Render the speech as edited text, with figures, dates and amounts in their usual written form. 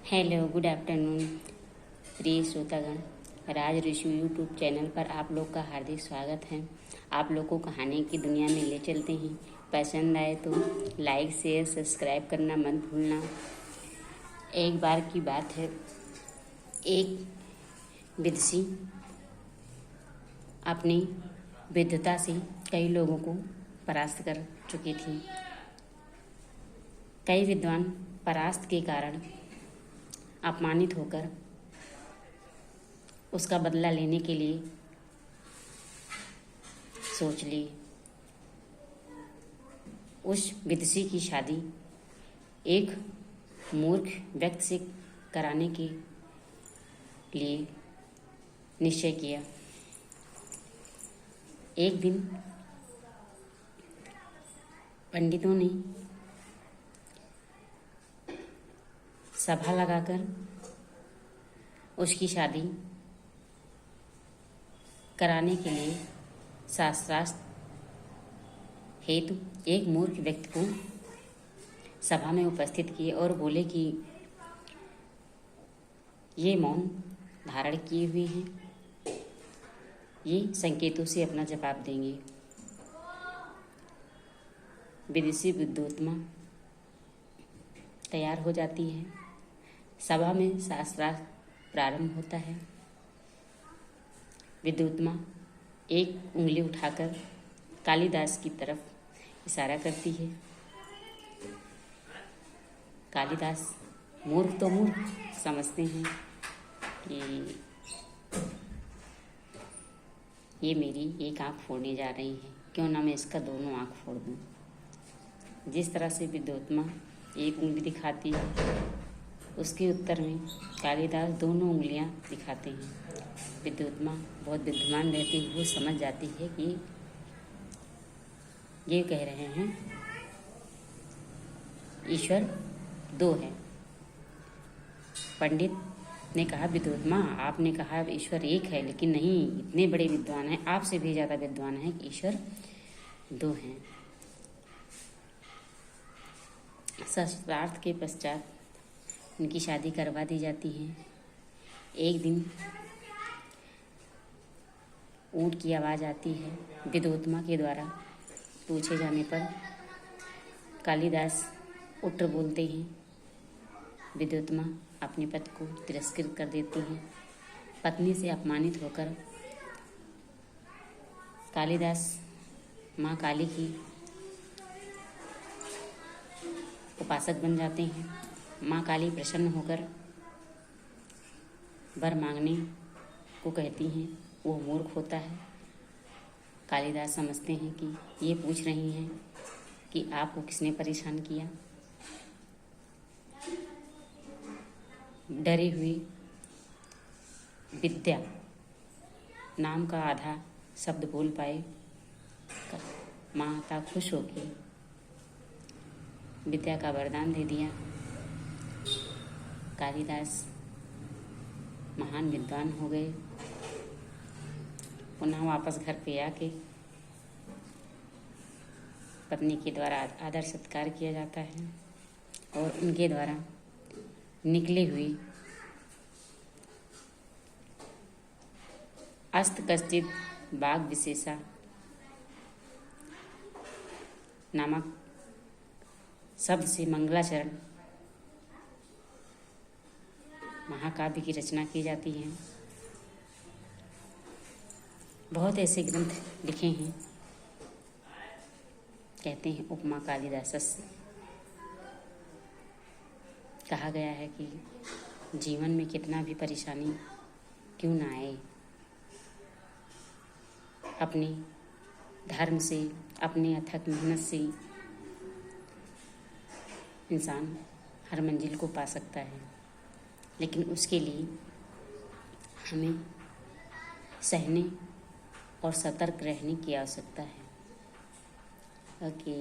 Hello, good afternoon प्रिय श्रोतागण। राज ऋषि YouTube channel पर आप लोग का हार्दिक स्वागत है। आप लोग को कहानी की दुनिया में ले चलते हैं। पसंद आए तो लाइक शेयर सब्सक्राइब करना मत भूलना। एक बार की बात है, एक विदुषी अपनी विद्वता से कई लोगों को परास्त कर चुकी थी। कई विद्वान परास्त के कारण अपमानित होकर उसका बदला लेने के लिए सोच लिए। उस विदुषी की शादी एक मूर्ख व्यक्ति से कराने के लिए निश्चय किया। एक दिन पंडितों ने सभा लगाकर उसकी शादी कराने के लिए शास्त्रार्थ हेतु एक मूर्ख व्यक्ति को सभा में उपस्थित किए और बोले कि ये मौन धारण किए हुए हैं, ये संकेतों से अपना जवाब देंगे। विदुषी विद्वोत्मा तैयार हो जाती है। सभा में शास्त्रार्थ प्रारंभ होता है। विद्वोत्मा एक उंगली उठाकर कालिदास की तरफ इशारा करती है। कालिदास मूर्ख तो मूर्ख समझते हैं कि ये मेरी एक आँख फोड़ने जा रही है, क्यों ना मैं इसका दोनों आँख फोड़ दूँ। जिस तरह से विद्वोत्मा एक उंगली दिखाती है, उसके उत्तर में कालिदास दोनों उंगलियां दिखाते हैं। विद्वोत्मा बहुत विद्वान रहती है, वो समझ जाती है कि ये कह रहे हैं ईश्वर दो है। पंडित ने कहा, विद्वोत्मा आपने कहा ईश्वर एक है, लेकिन नहीं, इतने बड़े विद्वान हैं, आपसे भी ज़्यादा विद्वान हैं कि ईश्वर दो हैं। शास्त्रार्थ के पश्चात उनकी शादी करवा दी जाती है। एक दिन ऊँट की आवाज़ आती है। विद्वोत्मा के द्वारा पूछे जाने पर कालिदास उत्तर बोलते हैं। विद्वोत्मा अपने पति को तिरस्कृत कर देती हैं। पत्नी से अपमानित होकर कालिदास माँ काली की उपासक बन जाते हैं। माँ काली प्रसन्न होकर वर मांगने को कहती हैं। वो मूर्ख होता है। कालिदास समझते हैं कि ये पूछ रही हैं कि आपको किसने परेशान किया। डरी हुई विद्या नाम का आधा शब्द बोल पाए। माता खुश होकर विद्या का वरदान दे दिया। कालिदास महान विद्वान हो गए। पुनः वापस घर पे आके पत्नी के द्वारा आदर सत्कार किया जाता है और उनके द्वारा निकली हुई अस्त कश्चित बाघ विशेषा नामक शब्द से मंगलाचरण महाकाव्य की रचना की जाती है। बहुत ऐसे ग्रंथ लिखे हैं। कहते हैं उपमा कालिदासस्य। कहा गया है कि जीवन में कितना भी परेशानी क्यों ना आए, अपने धर्म से, अपने अथक मेहनत से इंसान हर मंजिल को पा सकता है, लेकिन उसके लिए हमें सहने और सतर्क रहने की आवश्यकता है। ओके।